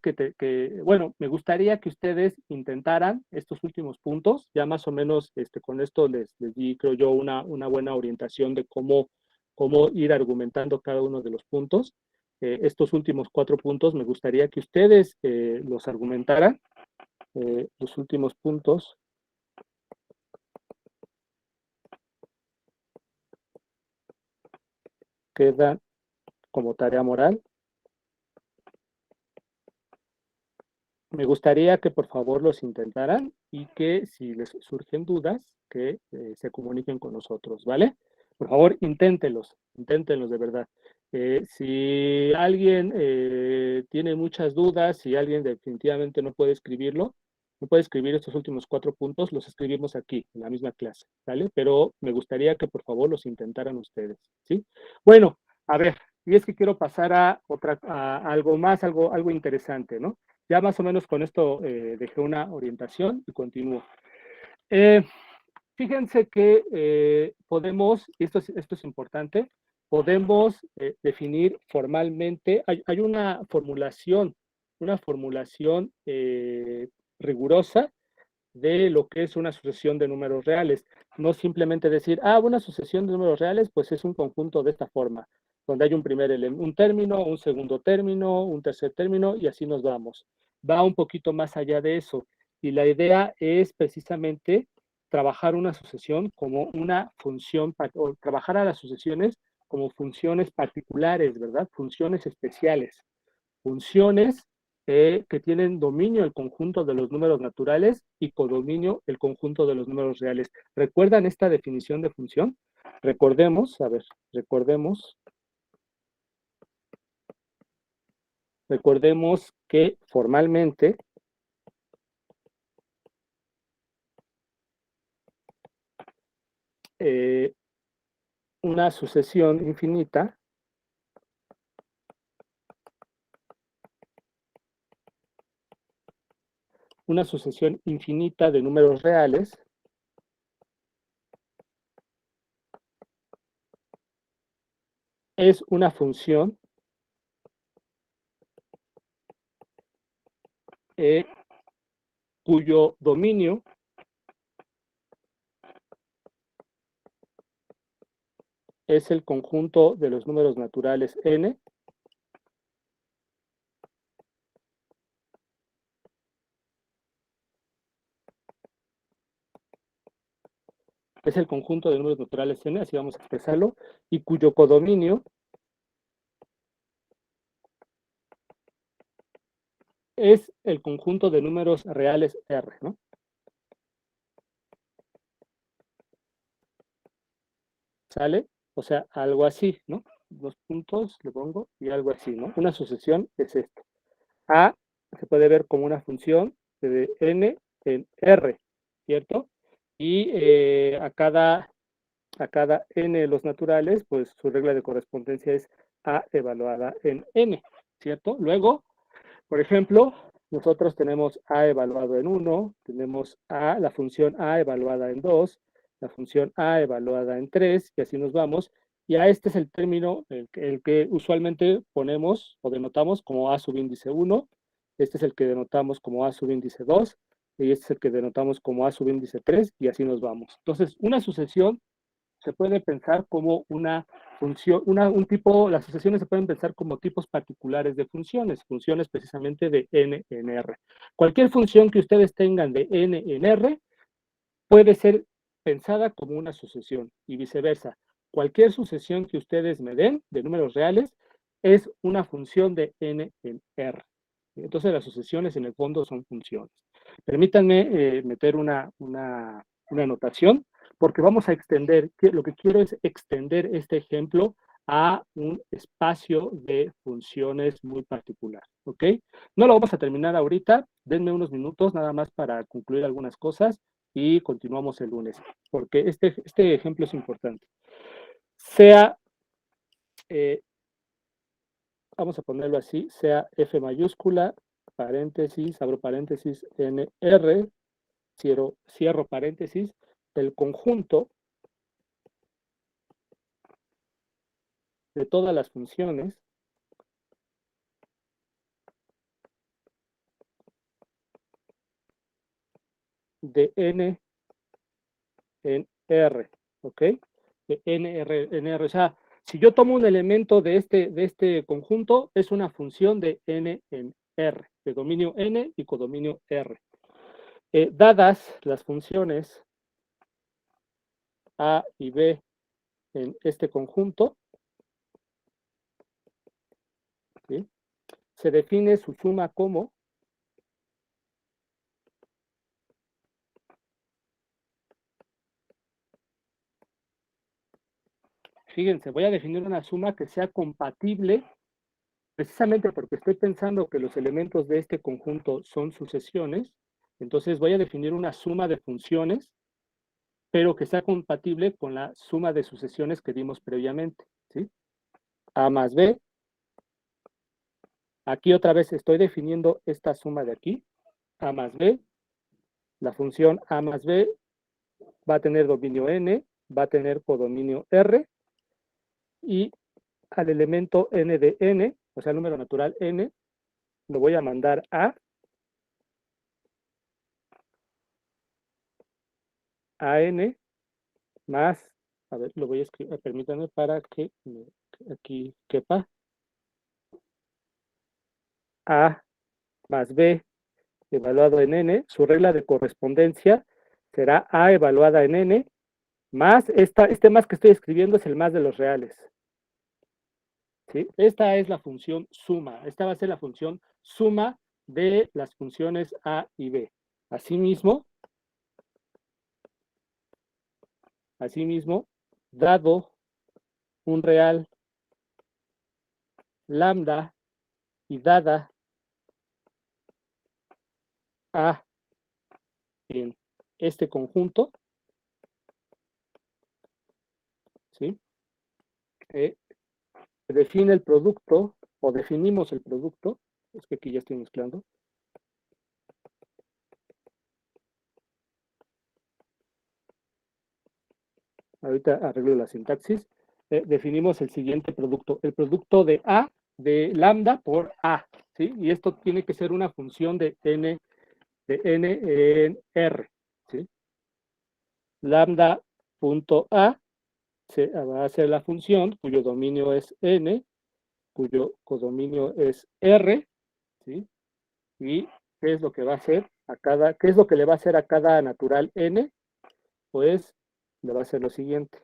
bueno, me gustaría que ustedes intentaran estos últimos puntos, ya más o menos con esto les di, creo yo, una buena orientación de cómo ir argumentando cada uno de los puntos. Estos últimos 4 puntos me gustaría que ustedes los argumentaran, los últimos puntos. Quedan como tarea moral. Me gustaría que por favor los intentaran y que si les surgen dudas, que se comuniquen con nosotros, ¿vale? Por favor, inténtenlos de verdad. Si alguien tiene muchas dudas, si alguien definitivamente no puede escribirlo, no puede escribir estos últimos 4 puntos, los escribimos aquí, en la misma clase, ¿vale? Pero me gustaría que por favor los intentaran ustedes, ¿sí? Bueno, a ver, y es que quiero pasar a algo más, algo interesante, ¿no? Ya más o menos con esto dejé una orientación y continúo. Fíjense que podemos, y esto es importante, podemos definir formalmente, hay una formulación rigurosa de lo que es una sucesión de números reales. No simplemente decir, una sucesión de números reales, pues es un conjunto de esta forma, donde hay un término, un segundo término, un tercer término, y así nos vamos. Va un poquito más allá de eso. Y la idea es precisamente trabajar una sucesión como una función, o trabajar a las sucesiones como funciones particulares, ¿verdad? Funciones especiales. Funciones que tienen dominio el conjunto de los números naturales y codominio el conjunto de los números reales. ¿Recuerdan esta definición de función? Recordemos recordemos que formalmente una sucesión infinita de números reales es una función cuyo dominio es el conjunto de los números naturales n es el conjunto de números naturales n, así vamos a expresarlo, y cuyo codominio es el conjunto de números reales R, ¿no? ¿Sale? O sea, algo así, ¿no? Dos puntos, le pongo, y algo así, ¿no? Una sucesión es esto. A se puede ver como una función de n en R, ¿cierto? Y a cada n de los naturales, pues su regla de correspondencia es A evaluada en n, ¿cierto? Luego, por ejemplo, nosotros tenemos A evaluado en 1, tenemos la función A evaluada en 2, la función A evaluada en 3, y así nos vamos. Y a este es el término, el que usualmente ponemos o denotamos como A subíndice 1, este es el que denotamos como A subíndice 2, y este es el que denotamos como A subíndice 3, y así nos vamos. Entonces, una sucesión se puede pensar como una función, las sucesiones se pueden pensar como tipos particulares de funciones precisamente de n en R. Cualquier función que ustedes tengan de n en R puede ser pensada como una sucesión y viceversa. Cualquier sucesión que ustedes me den de números reales es una función de n en R. Entonces las sucesiones en el fondo son funciones. Permítanme meter una anotación, porque vamos a extender, lo que quiero es extender este ejemplo a un espacio de funciones muy particular, ¿ok? No lo vamos a terminar ahorita, denme unos minutos nada más para concluir algunas cosas y continuamos el lunes, porque este ejemplo es importante. Sea, vamos a ponerlo así, sea F mayúscula, paréntesis, abro paréntesis, NR, cierro paréntesis, el conjunto de todas las funciones de n en R, ¿ok? De NR en R, o sea, si yo tomo un elemento de este conjunto, es una función de n en R, de dominio n y codominio R. Dadas las funciones A y B en este conjunto, ¿sí? Se define su suma como fíjense, voy a definir una suma que sea compatible, precisamente porque estoy pensando que los elementos de este conjunto son sucesiones, entonces voy a definir una suma de funciones, pero que sea compatible con la suma de sucesiones que dimos previamente, ¿sí? A más B, aquí otra vez estoy definiendo esta suma de aquí, A más B, la función A más B va a tener dominio N, va a tener codominio R, y al elemento n de n, o sea, el número natural n, lo voy a mandar a n más, a ver, lo voy a escribir, permítanme para que aquí quepa, a más b evaluado en n, su regla de correspondencia será a evaluada en n, más este más que estoy escribiendo es el más de los reales. ¿Sí? Esta es la función suma, esta va a ser la función suma de las funciones a y b. Asimismo, dado un real lambda y dada A en este conjunto, ¿sí? Define el producto, o definimos el producto, es que aquí ya estoy mezclando. Ahorita arreglo la sintaxis. Definimos el siguiente producto, el producto de A, de lambda por A, ¿sí? Y esto tiene que ser una función de n en R, ¿sí? Lambda.a va a ser la función cuyo dominio es n, cuyo codominio es R, ¿sí? Y ¿qué es lo que va a hacer a cada, qué es lo que le va a hacer a cada natural n? Pues le va a hacer lo siguiente.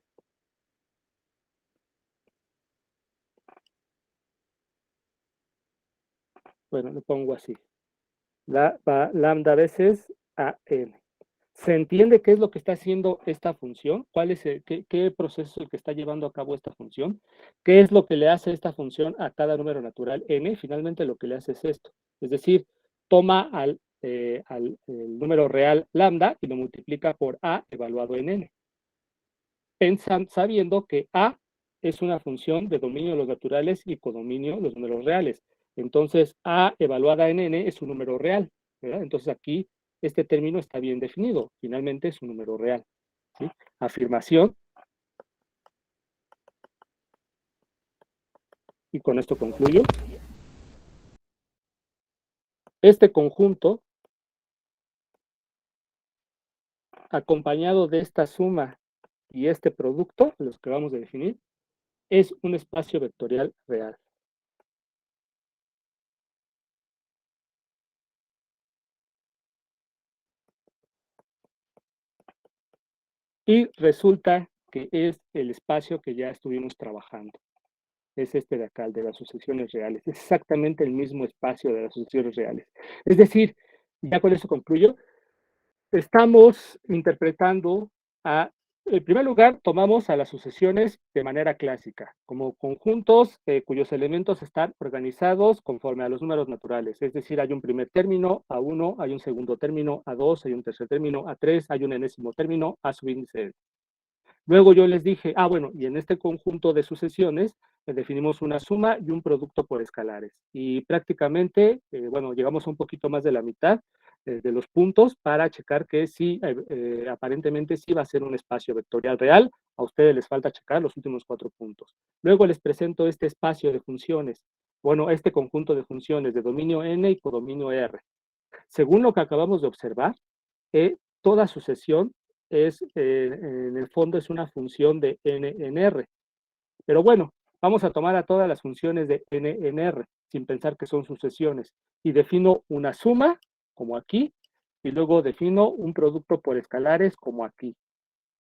Bueno, lo pongo así. Lambda veces a n. ¿Se entiende qué es lo que está haciendo esta función? ¿Cuál es qué proceso es el que está llevando a cabo esta función? ¿Qué es lo que le hace esta función a cada número natural n? Finalmente lo que le hace es esto. Es decir, toma el número real lambda y lo multiplica por a evaluado en n. Sabiendo que a es una función de dominio de los naturales y codominio de los números reales. Entonces, a evaluada en n es un número real, ¿verdad? Entonces aquí este término está bien definido. Finalmente es un número real, ¿sí? Afirmación. Y con esto concluyo. Este conjunto, acompañado de esta suma y este producto, los que vamos a definir, es un espacio vectorial real. Y resulta que es el espacio que ya estuvimos trabajando. Es este de acá, el de las sucesiones reales. Es exactamente el mismo espacio de las sucesiones reales. Es decir, ya con eso concluyo, estamos interpretando en primer lugar, tomamos a las sucesiones de manera clásica, como conjuntos cuyos elementos están organizados conforme a los números naturales. Es decir, hay un primer término, A1, hay un segundo término, A2, hay un tercer término, A3, hay un enésimo término, A subíndice. Luego yo les dije, bueno, y en este conjunto de sucesiones definimos una suma y un producto por escalares. Y prácticamente, bueno, llegamos a un poquito más de la mitad de los puntos para checar que sí, aparentemente sí va a ser un espacio vectorial real. A ustedes les falta checar los últimos 4 puntos. Luego les presento este espacio de funciones. Bueno, este conjunto de funciones de dominio n y codominio r. Según lo que acabamos de observar, toda sucesión en el fondo es una función de n en r. Pero bueno, vamos a tomar a todas las funciones de n en r, sin pensar que son sucesiones. Y defino una suma, como aquí, y luego defino un producto por escalares, como aquí.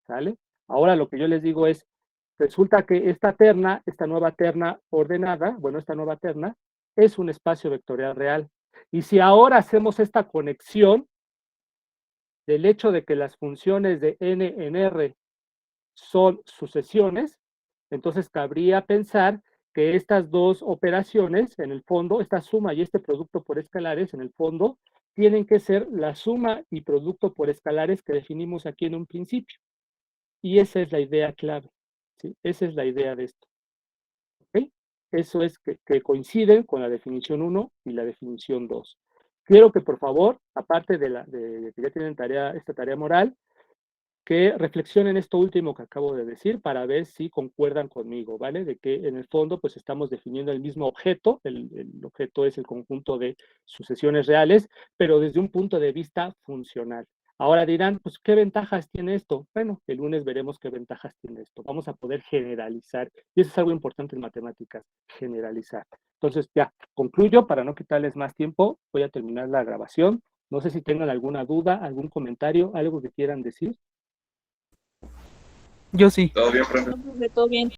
¿Sale? Ahora lo que yo les digo es, resulta que esta nueva terna ordenada, bueno, esta nueva terna, es un espacio vectorial real. Y si ahora hacemos esta conexión, del hecho de que las funciones de n en r son sucesiones, entonces cabría pensar que estas dos operaciones, en el fondo, esta suma y este producto por escalares, en el fondo, tienen que ser la suma y producto por escalares que definimos aquí en un principio. Y esa es la idea clave, ¿sí? Esa es la idea de esto. ¿Okay? Eso es que coinciden con la definición 1 y la definición 2. Quiero que, por favor, aparte de que ya tienen esta tarea moral, que reflexionen esto último que acabo de decir para ver si concuerdan conmigo, ¿vale? De que en el fondo pues estamos definiendo el mismo objeto, el objeto es el conjunto de sucesiones reales, pero desde un punto de vista funcional. Ahora dirán, pues, ¿qué ventajas tiene esto? Bueno, el lunes veremos qué ventajas tiene esto. Vamos a poder generalizar, y eso es algo importante en matemáticas, generalizar. Entonces, ya, concluyo para no quitarles más tiempo, voy a terminar la grabación. No sé si tengan alguna duda, algún comentario, algo que quieran decir. Yo sí. ¿Todo bien, profe? Todo bien.